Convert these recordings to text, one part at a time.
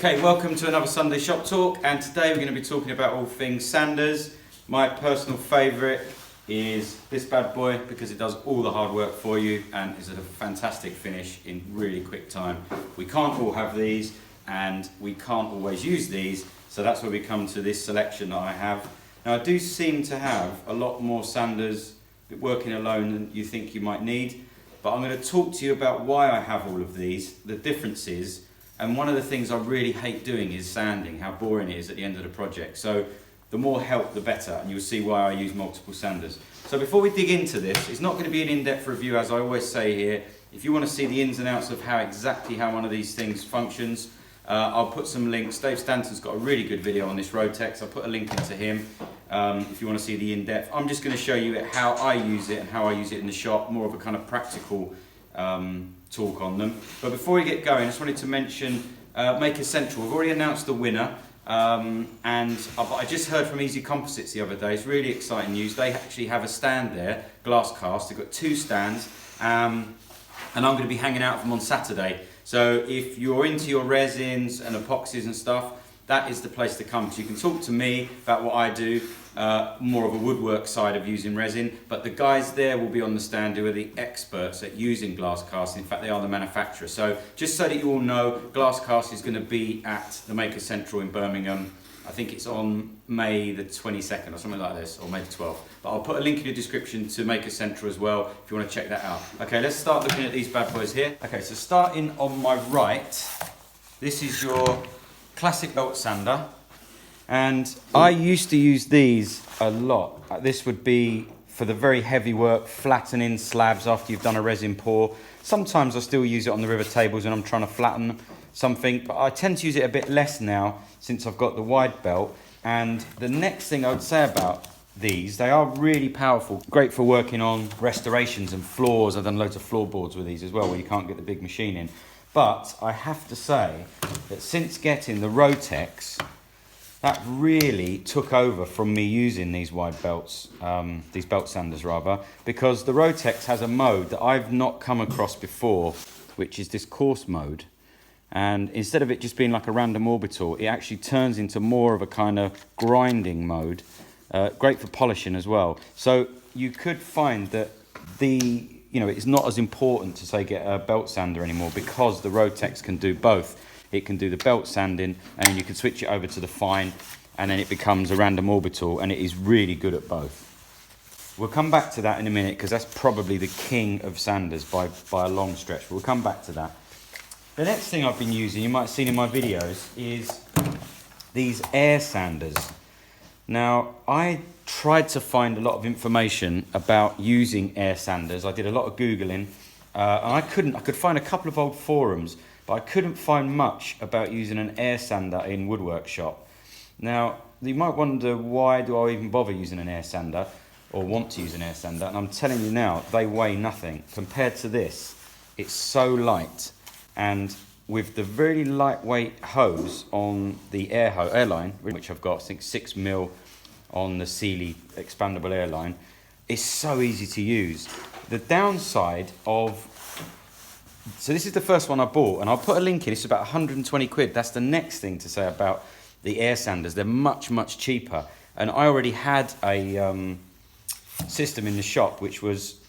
Okay, welcome to another Sunday Shop Talk, and today we're going to be talking about all things sanders. My personal favourite is this bad boy because it does all the hard work for you and is a fantastic finish in really quick time. We can't all have these and we can't always use these, so that's where we come to this selection that I have. Now I do seem to have a lot more sanders working alone than you think you might need, but I'm going to talk to you about why I have all of these, the differences. And one of the things I really hate doing is sanding, how boring it is at the end of the project. So the more help, the better, and you'll see why I use multiple sanders. So before we dig into this, it's not going to be an in-depth review, as I always say here. If you want to see the ins and outs of how one of these things functions, I'll put some links. Dave Stanton's got a really good video on this Rotex. I'll put a link into him if you want to see the in-depth. I'm just going to show you how I use it and how I use it in the shop, more of a kind of practical talk on them. But before we get going, I just wanted to mention Makerscentral. We've already announced the winner, and I just heard from Easy Composites the other day. It's really exciting news. They actually have a stand there, glass cast. They've got 2 stands, and I'm going to be hanging out with them on Saturday. So if you're into your resins and epoxies and stuff, that is the place to come. So you can talk to me about what I do, more of a woodwork side of using resin, but the guys there will be on the stand who are the experts at using glass cast. In fact, they are the manufacturer. So just so that you all know, glass cast is going to be at the Makerscentral in Birmingham. I think it's on May the 22nd or something like this, or May the 12th. But I'll put a link in the description to Makerscentral as well if you want to check that out. Okay, let's start looking at these bad boys here. Okay, so starting on my right, this is your classic belt sander. And I used to use these a lot. This would be for the very heavy work, flattening slabs after you've done a resin pour. Sometimes I still use it on the river tables when I'm trying to flatten something, but I tend to use it a bit less now since I've got the wide belt. And the next thing I would say about these, they are really powerful. Great for working on restorations and floors. I've done loads of floorboards with these as well, where you can't get the big machine in. But I have to say that since getting the Rotex, that really took over from me using these wide belts, these belt sanders rather, because the Rotex has a mode that I've not come across before, which is this coarse mode. And instead of it just being like a random orbital, it actually turns into more of a kind of grinding mode. Great for polishing as well. So you could find that it's not as important to say get a belt sander anymore, because the Rotex can do both. It can do the belt sanding, and then you can switch it over to the fine, and then it becomes a random orbital, and it is really good at both. We'll come back to that in a minute, because that's probably the king of sanders by a long stretch. But we'll come back to that. The next thing I've been using, you might have seen in my videos, is these air sanders. Now, I tried to find a lot of information about using air sanders. I did a lot of Googling, and I could find a couple of old forums, but I couldn't find much about using an air sander in woodwork shop. Now, you might wonder, why do I even bother using an air sander or want to use an air sander? And I'm telling you now, they weigh nothing. Compared to this, it's so light. And with the very lightweight hose on the airline, which I've got, I think 6mm on the Sealy expandable airline, it's so easy to use. The downside of... So this is the first one I bought, and I'll put a link in. It's about 120 quid. That's the next thing to say about the air sanders. They're much, much cheaper. And I already had a system in the shop which was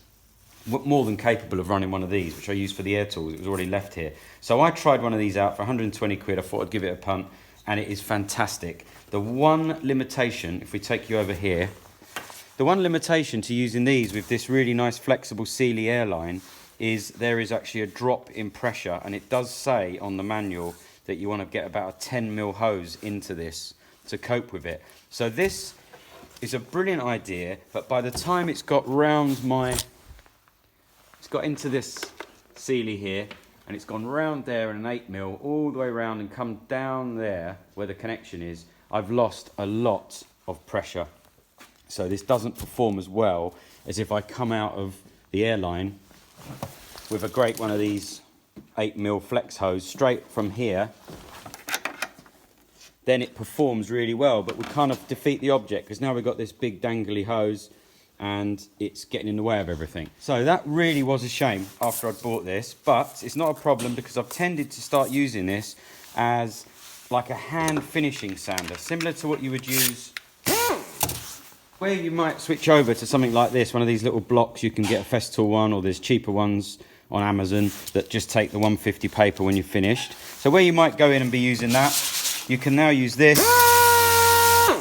more than capable of running one of these, which I used for the air tools. It was already left here. So I tried one of these out for 120 quid. I thought I'd give it a punt, and it is fantastic. The one limitation, if we take you over here, the one limitation to using these with this really nice flexible Sealy airline is there is actually a drop in pressure, and it does say on the manual that you want to get about a 10mm hose into this to cope with it. So this is a brilliant idea, but by the time it's got into this Sealy here, and it's gone round there in an 8mm all the way around and come down there where the connection is, I've lost a lot of pressure. So this doesn't perform as well as if I come out of the airline with a great one of these 8mm flex hose straight from here. Then it performs really well, but we kind of defeat the object, because now we've got this big dangly hose and it's getting in the way of everything. So that really was a shame after I'd bought this, but it's not a problem, because I've tended to start using this as like a hand finishing sander, similar to what you would use where you might switch over to something like this, one of these little blocks. You can get a Festool one, or there's cheaper ones on Amazon that just take the 150 paper when you're finished. So where you might go in and be using that, you can now use this,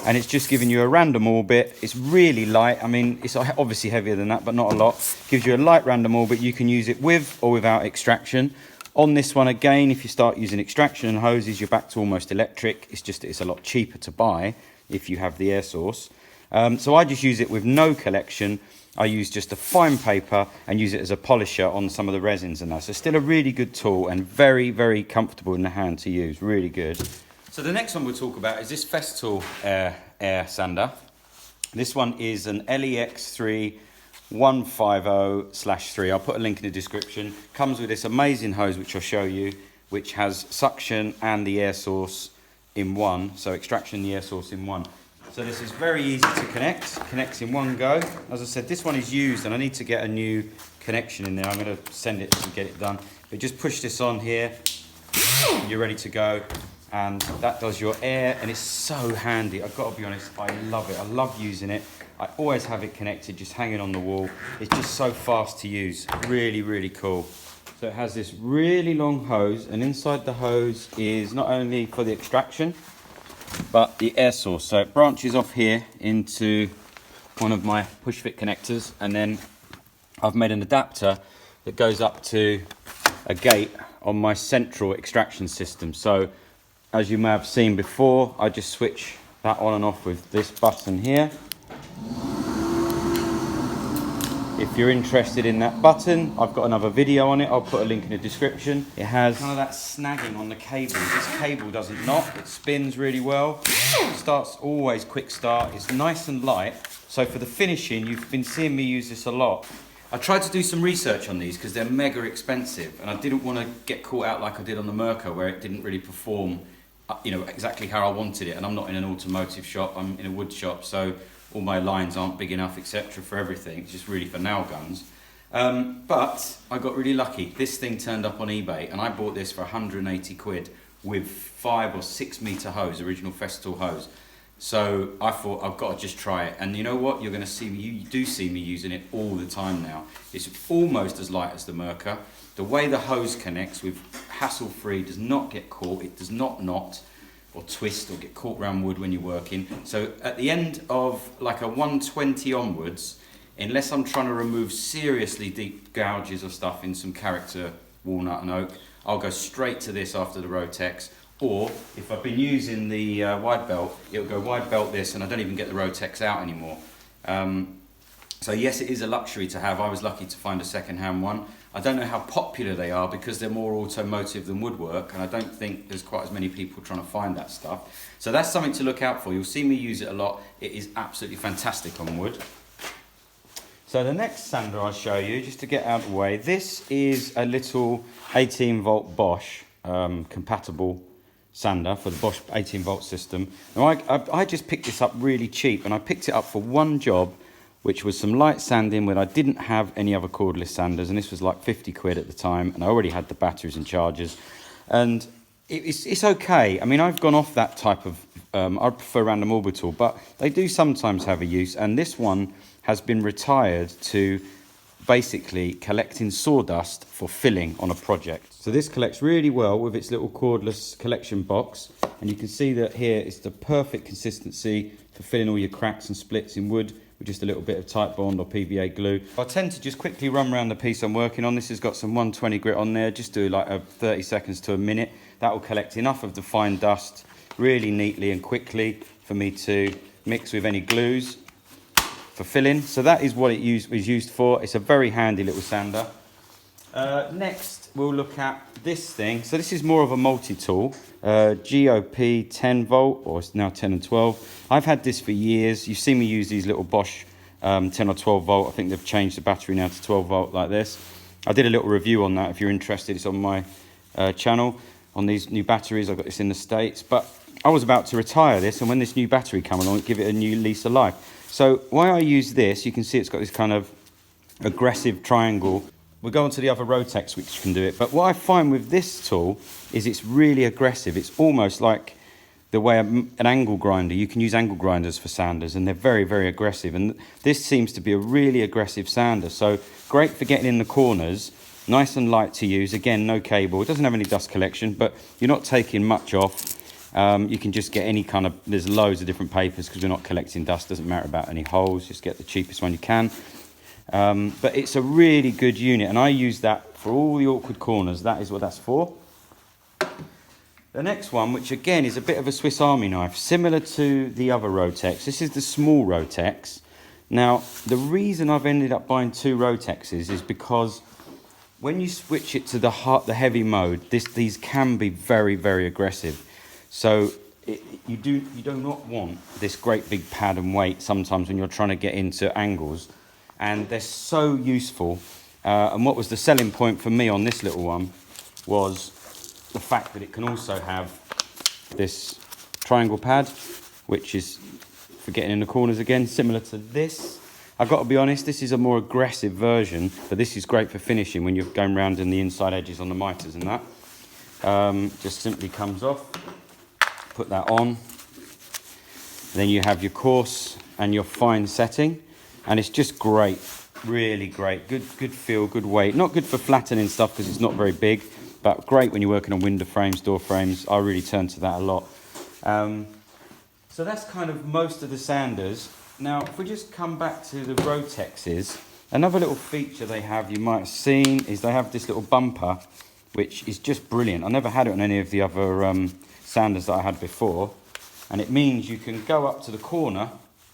and it's just giving you a random orbit. It's really light. I mean, it's obviously heavier than that, but not a lot. Gives you a light random orbit. You can use it with or without extraction. On this one, again, if you start using extraction and hoses, you're back to almost electric. It's just it's a lot cheaper to buy if you have the air source. So I just use it with no collection. I use just a fine paper and use it as a polisher on some of the resins and that. So still a really good tool and very, very comfortable in the hand to use. Really good. So the next one we'll talk about is this Festool air sander. This one is an LEX 150/3. I'll put a link in the description. Comes with this amazing hose, which I'll show you, which has suction and the air source in one. So extraction and the air source in one. So this is very easy to connect. Connects in one go. As I said, this one is used and I need to get a new connection in there. I'm going to send it and get it done. But just push this on here. You're ready to go. And that does your air, and it's so handy. I've got to be honest, I love it. I love using it. I always have it connected, just hanging on the wall. It's just so fast to use. Really, really cool. So it has this really long hose, and inside the hose is not only for the extraction, but the air source. So it branches off here into one of my push fit connectors, and then I've made an adapter that goes up to a gate on my central extraction system. So as you may have seen before, I just switch that on and off with this button here. If you're interested in that button, I've got another video on it. I'll put a link in the description. It has none of that snagging on the cable. This cable doesn't knock. It spins really well. It starts always quick start. It's nice and light. So for the finishing, you've been seeing me use this a lot. I tried to do some research on these because they're mega expensive, and I didn't want to get caught out like I did on the Mirka, where it didn't really perform, you know, exactly how I wanted it. And I'm not in an automotive shop, I'm in a wood shop, so all my lines aren't big enough, etc. for everything. It's just really for nail guns. But I got really lucky. This thing turned up on eBay, and I bought this for 180 quid with 5 or 6 meter hose, original Festool hose. So I thought, I've got to just try it. And you know what? You're going to see me, you do see me using it all the time now. It's almost as light as the Mirka. The way the hose connects with hassle-free, does not get caught, it does not knot or twist or get caught around wood when you're working. So at the end of like a 120 onwards, unless I'm trying to remove seriously deep gouges or stuff in some character walnut and oak, I'll go straight to this after the Rotex. Or if I've been using the wide belt, it'll go wide belt this, and I don't even get the Rotex out anymore. So yes, it is a luxury to have. I was lucky to find a second-hand one. I don't know how popular they are because they're more automotive than woodwork, and I don't think there's quite as many people trying to find that stuff. So that's something to look out for. You'll see me use it a lot. It is absolutely fantastic on wood. So the next sander I'll show you, just to get out of the way, this is a little 18-volt Bosch compatible sander for the Bosch 18-volt system. Now I just picked this up really cheap, and I picked it up for one job, which was some light sanding when I didn't have any other cordless sanders, and this was like 50 quid at the time, and I already had the batteries and chargers, and it's okay. I mean, I've gone off that type of, I prefer random orbital, but they do sometimes have a use, and this one has been retired to basically collecting sawdust for filling on a project. So this collects really well with its little cordless collection box, and you can see that here it's the perfect consistency for filling all your cracks and splits in wood with just a little bit of tight bond or PVA glue. I tend to just quickly run around the piece I'm working on. This has got some 120 grit on there, just do like a 30 seconds to a minute. That will collect enough of the fine dust really neatly and quickly for me to mix with any glues for filling. So that is what it was used for. It's a very handy little sander. Next we'll look at this thing. So this is more of a multi-tool, GOP 10 volt, or it's now 10 and 12. I've had this for years. You've seen me use these little Bosch 10 or 12 volt. I think they've changed the battery now to 12 volt like this. I did a little review on that if you're interested. It's on my channel on these new batteries. I got this in the States, but I was about to retire this, and when this new battery came along, give it a new lease of life. So why I use this, you can see it's got this kind of aggressive triangle we'll go on to the other Rotex which can do it. But what I find with this tool is it's really aggressive. It's almost like the way an angle grinder, you can use angle grinders for sanders, and they're very, very aggressive. And this seems to be a really aggressive sander. So great for getting in the corners, nice and light to use. Again, no cable, it doesn't have any dust collection, but you're not taking much off. You can just get any kind of, there's loads of different papers because we're not collecting dust, doesn't matter about any holes, just get the cheapest one you can. But it's a really good unit, and I use that for all the awkward corners. That is what that's for. The next one, which again is a bit of a Swiss Army knife, similar to the other Rotex. This is the small Rotex. Now, the reason I've ended up buying two Rotexes is because when you switch it to the heavy mode, these can be very, very aggressive. So you do not want this great big pad and weight sometimes when you're trying to get into angles. And they're so useful. And what was the selling point for me on this little one was the fact that it can also have this triangle pad, which is for getting in the corners again, similar to this. I've got to be honest, this is a more aggressive version, but this is great for finishing when you're going around in the inside edges on the miters and that. Just simply comes off, put that on. Then you have your coarse and your fine setting, and it's just great, really great. Good feel, good weight. Not good for flattening stuff because it's not very big, but great when you're working on window frames, door frames. I really turn to that a lot. So that's kind of most of the sanders. Now, if we just come back to the Rotexes, another little feature they have, you might have seen, is they have this little bumper, which is just brilliant. I never had it on any of the other sanders that I had before. And it means you can go up to the corner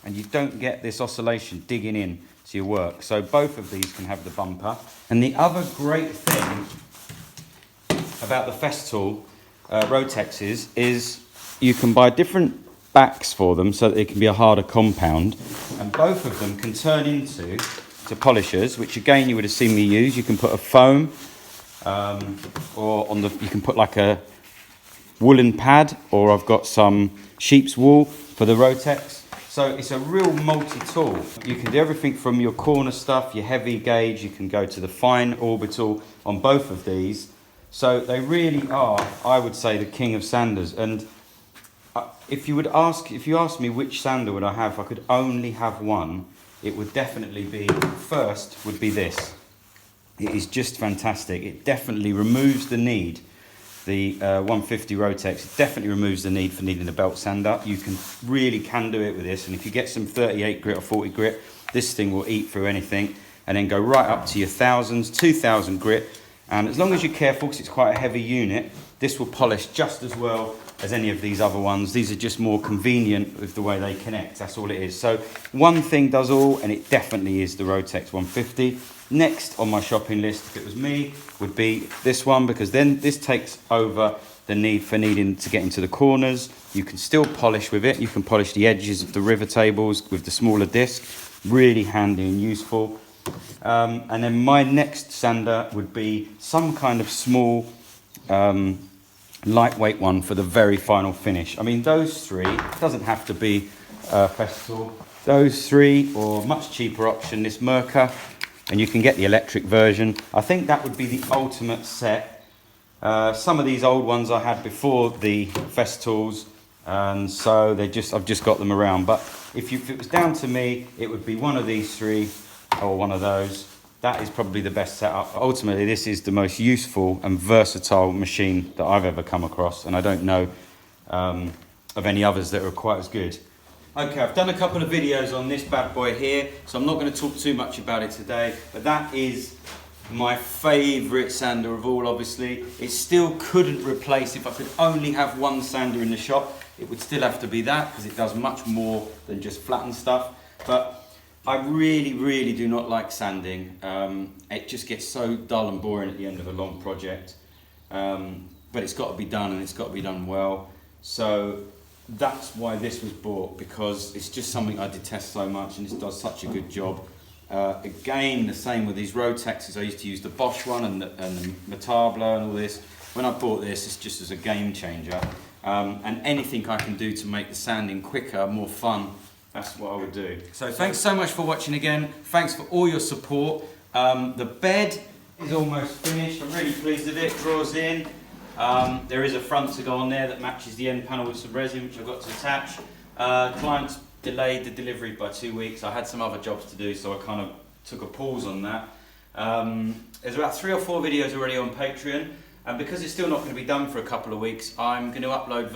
and you don't get this oscillation digging in to your work. So both of these can have the bumper. And the other great thing about the Festool Rotexes is you can buy different backs for them so that it can be a harder compound, and both of them can turn into polishers, which again you would have seen me use. You can put a foam or you can put like a woolen pad, or I've got some sheep's wool for the Rotex. So it's a real multi-tool. You can do everything from your corner stuff, your heavy gauge, you can go to the fine orbital on both of these. So they really are, I would say, the king of sanders. And if you asked me which sander would I have, if I could only have one, it would definitely be, first would be this. It is just fantastic. It definitely removes the need, the 150 Rotex, it definitely removes the need for needing a belt sander. You really can do it with this, and if you get some 38 grit or 40 grit, this thing will eat through anything, and then go right up to your thousands, 2000 grit. And as long as you're careful, because it's quite a heavy unit, this will polish just as well as any of these other ones. These are just more convenient with the way they connect, that's all it is. So one thing does all, and it definitely is the Rotex 150. Next on my shopping list, if it was me, would be this one, because then this takes over the need for needing to get into the corners. You can still polish with it. You can polish the edges of the river tables with the smaller disc. Really handy and useful. And then my next sander would be some kind of small lightweight one for the very final finish. I mean, those three, it doesn't have to be Festool. Those three, or much cheaper option, this Mirka, and you can get the electric version. I think that would be the ultimate set. Some of these old ones I had before the Festools, and so I've just got them around. But if it was down to me, it would be one of these three or one of those. That is probably the best setup. Ultimately, this is the most useful and versatile machine that I've ever come across, and I don't know of any others that are quite as good. Okay, I've done a couple of videos on this bad boy here, so I'm not going to talk too much about it today, but that is my favourite sander of all, obviously. It still couldn't replace, if I could only have one sander in the shop, it would still have to be that, because it does much more than just flatten stuff. But I really, really do not like sanding. It just gets so dull and boring at the end of a long project. But it's got to be done, and it's got to be done well. So that's why this was bought, because it's just something I detest so much, and it does such a good job. Again, the same with these Rotexes. I used to use the Bosch one and the Makita and all this. When I bought this, it's just as a game changer. And anything I can do to make the sanding quicker, more fun, that's what I would do. So thanks so much for watching again. Thanks for all your support. The bed It's almost finished. I'm really pleased with it. Draws in. There is a front to go on there that matches the end panel with some resin, which I've got to attach. Clients delayed the delivery by 2 weeks. I had some other jobs to do, so I kind of took a pause on that. There's about 3 or 4 videos already on Patreon, and because it's still not going to be done for a couple of weeks, I'm going to upload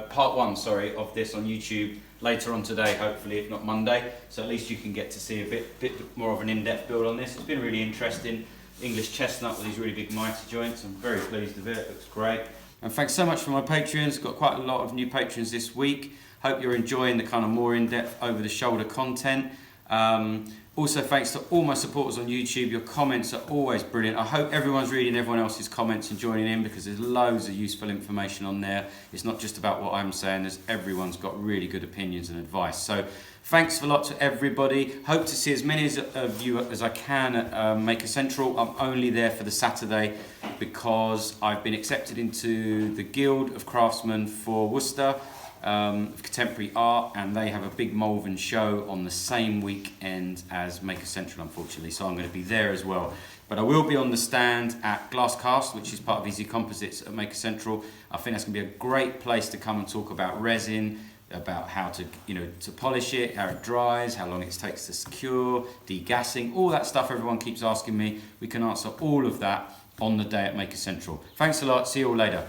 part 1 of this on YouTube later on today, hopefully, if not Monday, so at least you can get to see a bit more of an in-depth build on this. It's been really interesting. English chestnut with these really big mighty joints. I'm very pleased with it. It looks great. And thanks so much for my Patreons. Got quite a lot of new patrons this week. Hope you're enjoying the kind of more in-depth, over-the-shoulder content. Also, thanks to all my supporters on YouTube. Your comments are always brilliant. I hope everyone's reading everyone else's comments and joining in, because there's loads of useful information on there. It's not just about what I'm saying. Everyone's got really good opinions and advice. So thanks a lot to everybody. Hope to see as many of you as I can at Makerscentral. I'm only there for the Saturday because I've been accepted into the Guild of Craftsmen for Worcester, of contemporary art, and they have a big Malvern show on the same weekend as Makerscentral, unfortunately, so I'm going to be there as well. But I will be on the stand at Glasscast, which is part of Easy Composites at Makerscentral. I think that's going to be a great place to come and talk about resin, about how to, to polish it, how it dries, how long it takes to secure, degassing, all that stuff everyone keeps asking me. We can answer all of that on the day at Makerscentral. Thanks a lot. See you all later.